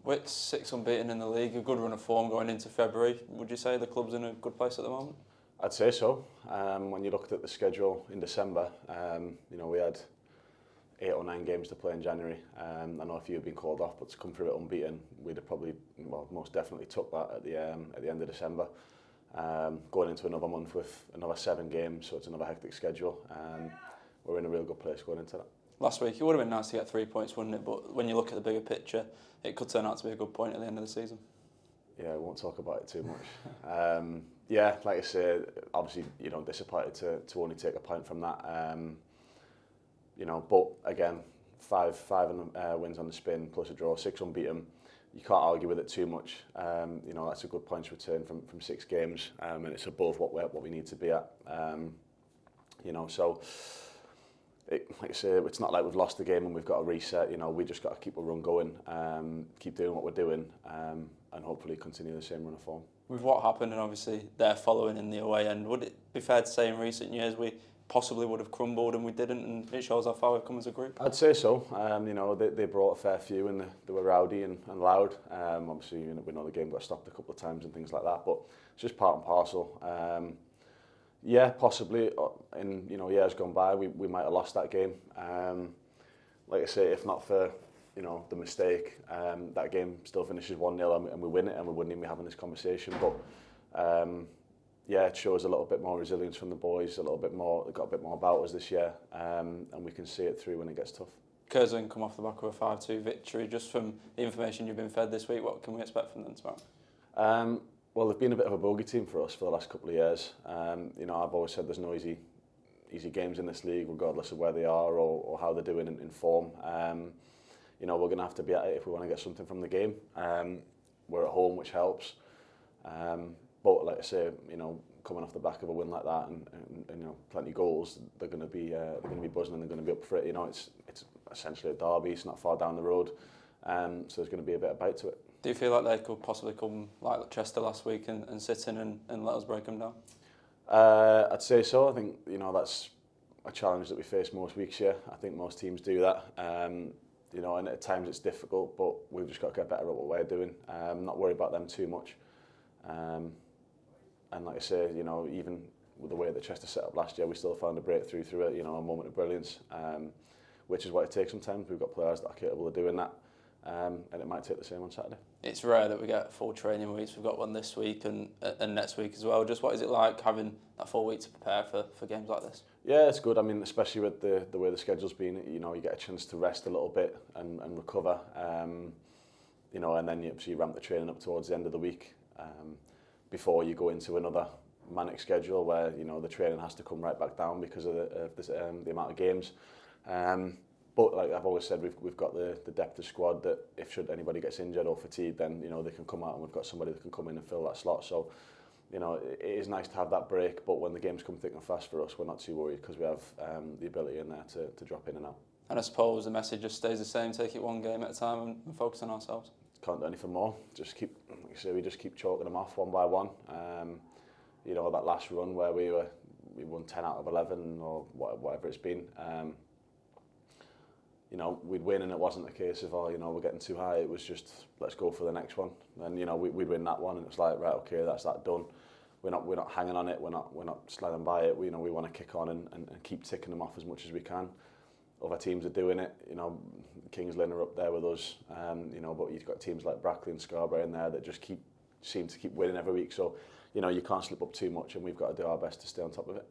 Wick's 6 unbeaten in the league, a good run of form going into February. Would you say the club's in a good place at the moment? I'd say so. When you looked at the schedule in December, we had 8 or 9 games to play in January. I know a few have been called off, but to come through it unbeaten, we'd have probably, most definitely took that at the end of December. Going into another month with another 7 games, so it's another hectic schedule. We're in a real good place going into that. Last week, it would have been nice to get 3 points, wouldn't it? But when you look at the bigger picture, it could turn out to be a good point at the end of the season. Yeah, I won't talk about it too much. Like I say, obviously, disappointed to only take a point from that. But again, five wins on the spin plus a draw, 6 unbeaten. You can't argue with it too much. That's a good points return from 6 games, and it's above what we need to be at. So. Like I say, it's not like we've lost the game and we've got to reset. We just got to keep a run going, keep doing what we're doing, and hopefully continue the same run of form. With what happened, and obviously they're following in the away end, would it be fair to say in recent years we possibly would have crumbled and we didn't, and it shows how far we've come as a group? I'd say so. They brought a fair few and they were rowdy and loud. Obviously, we know the game got stopped a couple of times and things like that, but it's just part and parcel. Possibly in years gone by we might have lost that game. Like I say, if not for the mistake, that game still finishes 1-0 and we win it, and we wouldn't even be having this conversation. But it shows a little bit more resilience from the boys, they've got a bit more about us this year, and we can see it through when it gets tough. Curzon come off the back of a 5-2 victory. Just from the information you've been fed this week, what can we expect from them tomorrow? Well, they've been a bit of a bogey team for us for the last couple of years. I've always said there's no easy games in this league, regardless of where they are or how they're doing in form. We're going to have to be at it if we want to get something from the game. We're at home, which helps. But like I say, coming off the back of a win like that and plenty of goals, they're going to be buzzing and they're going to be up for it. It's essentially a derby. It's not far down the road, so there's going to be a bit of bite to it. Do you feel like they could possibly come like Chester last week and sit in and let us break them down? I'd say so. I think that's a challenge that we face most weeks here. I think most teams do that. And at times it's difficult, but we've just got to get better at what we're doing. Not worry about them too much. And like I say, even with the way that Chester set up last year, we still found a breakthrough through it. A moment of brilliance, which is what it takes sometimes. We've got players that are capable of doing that. And it might take the same on Saturday. It's rare that we get full training weeks. We've got one this week and next week as well. Just what is it like having that full week to prepare for games like this? Yeah, it's good. I mean, especially with the way the schedule's been, you get a chance to rest a little bit and recover. And then you ramp the training up towards the end of the week before you go into another manic schedule where the training has to come right back down because of the amount of games. But like I've always said, we've got the depth of squad that if should anybody gets injured or fatigued, then they can come out and we've got somebody that can come in and fill that slot. So it is nice to have that break. But when the games come thick and fast for us, we're not too worried because we have the ability in there to drop in and out. And I suppose the message just stays the same: take it one game at a time and focus on ourselves. Can't do anything more. Just keep, like I say, we just keep chalking them off one by one. That last run where we won 10 out of 11 or whatever it's been. We'd win and it wasn't a case of, we're getting too high. It was just, let's go for the next one. And, we'd win that one and it's like, right, okay, that's that done. We're not hanging on it. We're not sliding by it. We want to kick on and keep ticking them off as much as we can. Other teams are doing it. Kings Lynn are up there with us. But you've got teams like Brackley and Scarborough in there that just seem to keep winning every week. So, you can't slip up too much and we've got to do our best to stay on top of it.